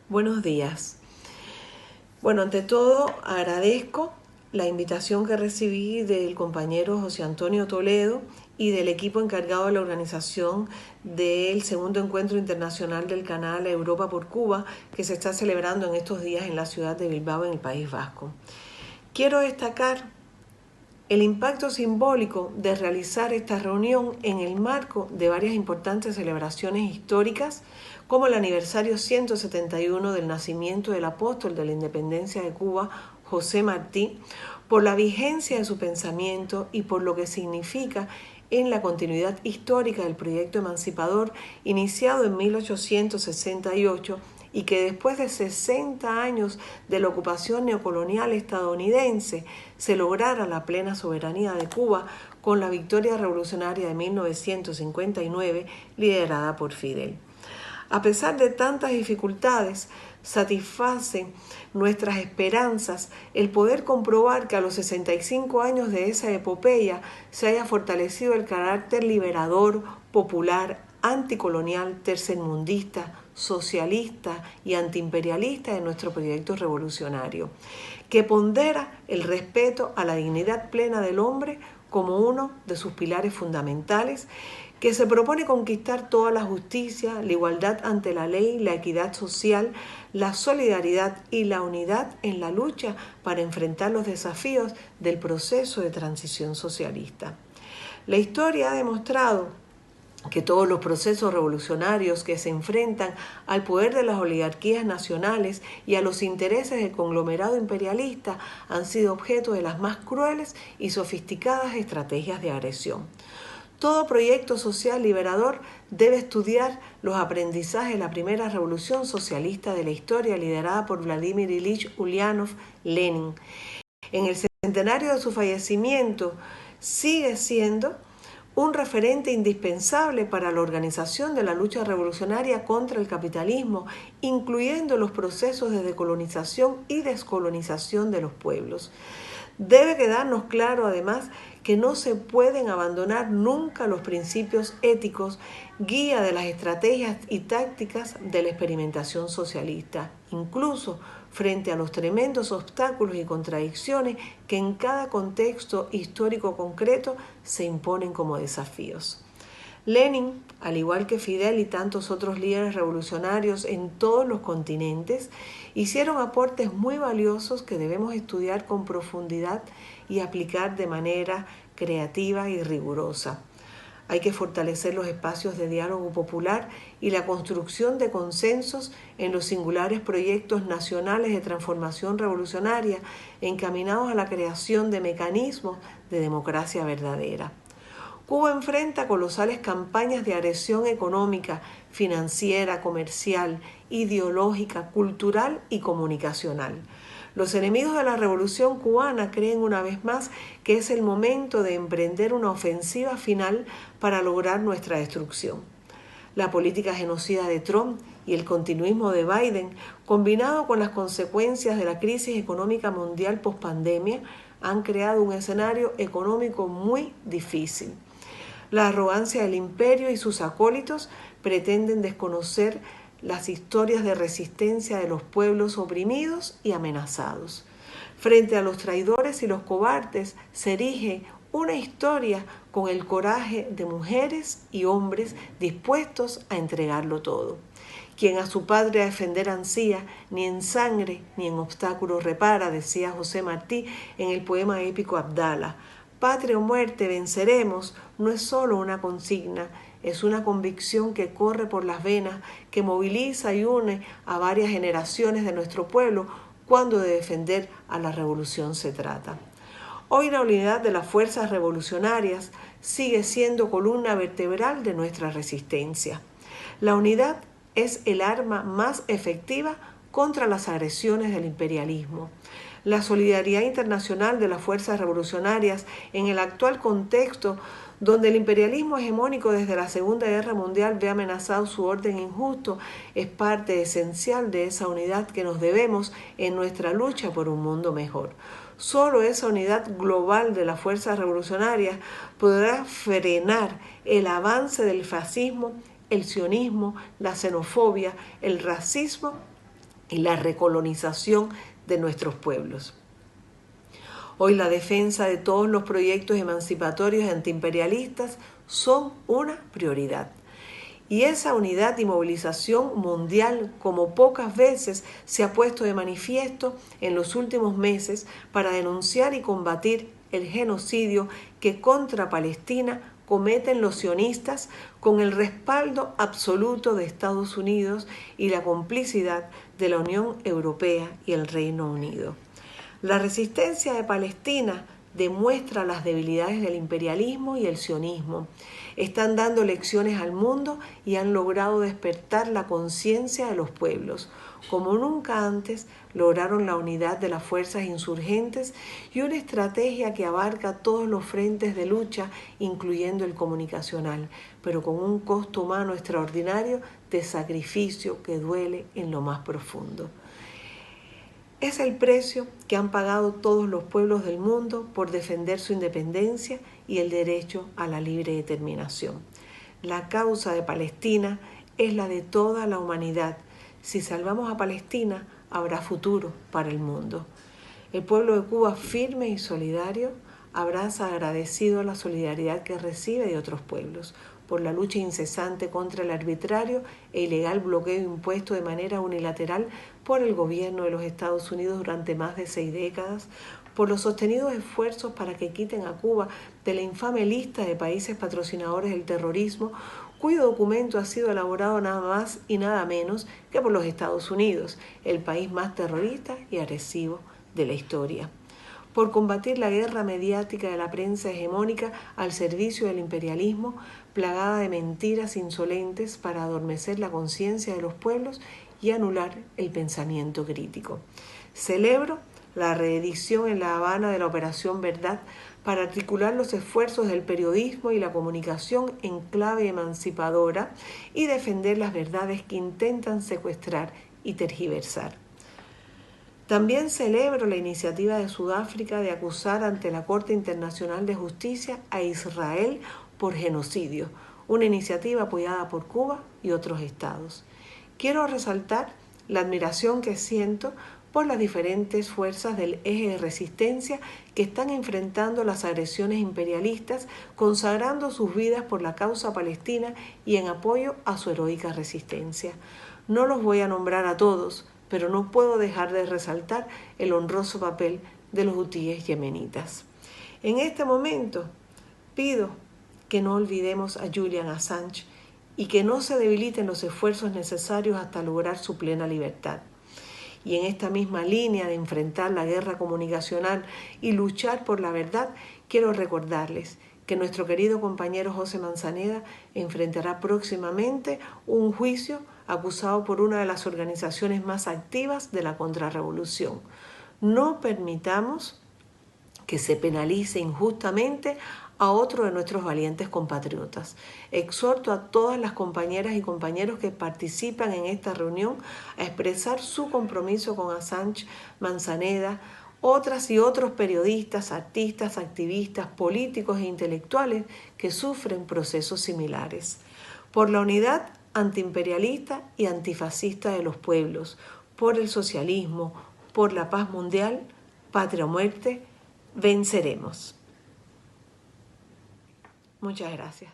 Buenos días. Bueno, ante todo agradezco la invitación que recibí del compañero José Antonio Toledo y del equipo encargado de la organización del segundo encuentro internacional del canal Europa por Cuba, que se está celebrando en estos días en la ciudad de Bilbao, en el País Vasco. Quiero destacar el impacto simbólico de realizar esta reunión en el marco de varias importantes celebraciones históricas, como el aniversario 171 del nacimiento del apóstol de la independencia de Cuba, José Martí, por la vigencia de su pensamiento y por lo que significa en la continuidad histórica del proyecto emancipador iniciado en 1868 y que después de 60 años de la ocupación neocolonial estadounidense se lograra la plena soberanía de Cuba con la victoria revolucionaria de 1959 liderada por Fidel. A pesar de tantas dificultades, satisface nuestras esperanzas el poder comprobar que a los 65 años de esa epopeya se haya fortalecido el carácter liberador, popular, anticolonial, tercermundista, socialista y antiimperialista de nuestro proyecto revolucionario, que pondera el respeto a la dignidad plena del hombre como uno de sus pilares fundamentales, que se propone conquistar toda la justicia, la igualdad ante la ley, la equidad social, la solidaridad y la unidad en la lucha para enfrentar los desafíos del proceso de transición socialista. La historia ha demostrado que todos los procesos revolucionarios que se enfrentan al poder de las oligarquías nacionales y a los intereses del conglomerado imperialista han sido objeto de las más crueles y sofisticadas estrategias de agresión. Todo proyecto social liberador debe estudiar los aprendizajes de la primera revolución socialista de la historia liderada por Vladimir Ilich Ulyanov Lenin. En el centenario de su fallecimiento sigue siendo un referente indispensable para la organización de la lucha revolucionaria contra el capitalismo, incluyendo los procesos de decolonización y descolonización de los pueblos. Debe quedarnos claro, además, que no se pueden abandonar nunca los principios éticos, guía de las estrategias y tácticas de la experimentación socialista, incluso frente a los tremendos obstáculos y contradicciones que en cada contexto histórico concreto se imponen como desafíos. Lenin, al igual que Fidel y tantos otros líderes revolucionarios en todos los continentes, hicieron aportes muy valiosos que debemos estudiar con profundidad y aplicar de manera creativa y rigurosa. Hay que fortalecer los espacios de diálogo popular y la construcción de consensos en los singulares proyectos nacionales de transformación revolucionaria encaminados a la creación de mecanismos de democracia verdadera. Cuba enfrenta colosales campañas de agresión económica, financiera, comercial, ideológica, cultural y comunicacional. Los enemigos de la revolución cubana creen una vez más que es el momento de emprender una ofensiva final para lograr nuestra destrucción. La política genocida de Trump y el continuismo de Biden, combinado con las consecuencias de la crisis económica mundial pospandemia, han creado un escenario económico muy difícil. La arrogancia del imperio y sus acólitos pretenden desconocer las historias de resistencia de los pueblos oprimidos y amenazados. Frente a los traidores y los cobardes se erige una historia con el coraje de mujeres y hombres dispuestos a entregarlo todo. Quien a su patria defender ansía, ni en sangre ni en obstáculos repara, decía José Martí en el poema épico Abdala. Patria o muerte venceremos no es solo una consigna, es una convicción que corre por las venas, que moviliza y une a varias generaciones de nuestro pueblo cuando de defender a la revolución se trata. Hoy la unidad de las fuerzas revolucionarias sigue siendo columna vertebral de nuestra resistencia. La unidad es el arma más efectiva contra las agresiones del imperialismo. La solidaridad internacional de las fuerzas revolucionarias en el actual contexto donde el imperialismo hegemónico desde la Segunda Guerra Mundial ve amenazado su orden injusto, es parte esencial de esa unidad que nos debemos en nuestra lucha por un mundo mejor. Solo esa unidad global de las fuerzas revolucionarias podrá frenar el avance del fascismo, el sionismo, la xenofobia, el racismo y la recolonización de nuestros pueblos. Hoy la defensa de todos los proyectos emancipatorios y antiimperialistas son una prioridad. Y esa unidad y movilización mundial, como pocas veces se ha puesto de manifiesto en los últimos meses para denunciar y combatir el genocidio que contra Palestina cometen los sionistas con el respaldo absoluto de Estados Unidos y la complicidad de la Unión Europea y el Reino Unido. La resistencia de Palestina demuestra las debilidades del imperialismo y el sionismo. Están dando lecciones al mundo y han logrado despertar la conciencia de los pueblos. Como nunca antes, lograron la unidad de las fuerzas insurgentes y una estrategia que abarca todos los frentes de lucha, incluyendo el comunicacional, pero con un costo humano extraordinario de sacrificio que duele en lo más profundo. Es el precio que han pagado todos los pueblos del mundo por defender su independencia y el derecho a la libre determinación. La causa de Palestina es la de toda la humanidad. Si salvamos a Palestina, habrá futuro para el mundo. El pueblo de Cuba, firme y solidario, abraza agradecido la solidaridad que recibe de otros pueblos por la lucha incesante contra el arbitrario e ilegal bloqueo impuesto de manera unilateral por el gobierno de los Estados Unidos durante más de 6 décadas, por los sostenidos esfuerzos para que quiten a Cuba de la infame lista de países patrocinadores del terrorismo, cuyo documento ha sido elaborado nada más y nada menos que por los Estados Unidos, el país más terrorista y agresivo de la historia. Por combatir la guerra mediática de la prensa hegemónica al servicio del imperialismo, plagada de mentiras insolentes para adormecer la conciencia de los pueblos y anular el pensamiento crítico. Celebro la reedición en La Habana de la Operación Verdad para articular los esfuerzos del periodismo y la comunicación en clave emancipadora y defender las verdades que intentan secuestrar y tergiversar. También celebro la iniciativa de Sudáfrica de acusar ante la Corte Internacional de Justicia a Israel por genocidio, una iniciativa apoyada por Cuba y otros estados. Quiero resaltar la admiración que siento por las diferentes fuerzas del eje de resistencia que están enfrentando las agresiones imperialistas, consagrando sus vidas por la causa palestina y en apoyo a su heroica resistencia. No los voy a nombrar a todos, pero no puedo dejar de resaltar el honroso papel de los hutíes yemenitas. En este momento pido que no olvidemos a Julian Assange y que no se debiliten los esfuerzos necesarios hasta lograr su plena libertad. Y en esta misma línea de enfrentar la guerra comunicacional y luchar por la verdad, quiero recordarles que nuestro querido compañero José Manzaneda enfrentará próximamente un juicio acusado por una de las organizaciones más activas de la contrarrevolución. No permitamos que se penalice injustamente a otro de nuestros valientes compatriotas. Exhorto a todas las compañeras y compañeros que participan en esta reunión a expresar su compromiso con Assange, Manzaneda, otras y otros periodistas, artistas, activistas, políticos e intelectuales que sufren procesos similares. Por la unidad antiimperialista y antifascista de los pueblos, por el socialismo, por la paz mundial, patria o muerte, venceremos. Muchas gracias.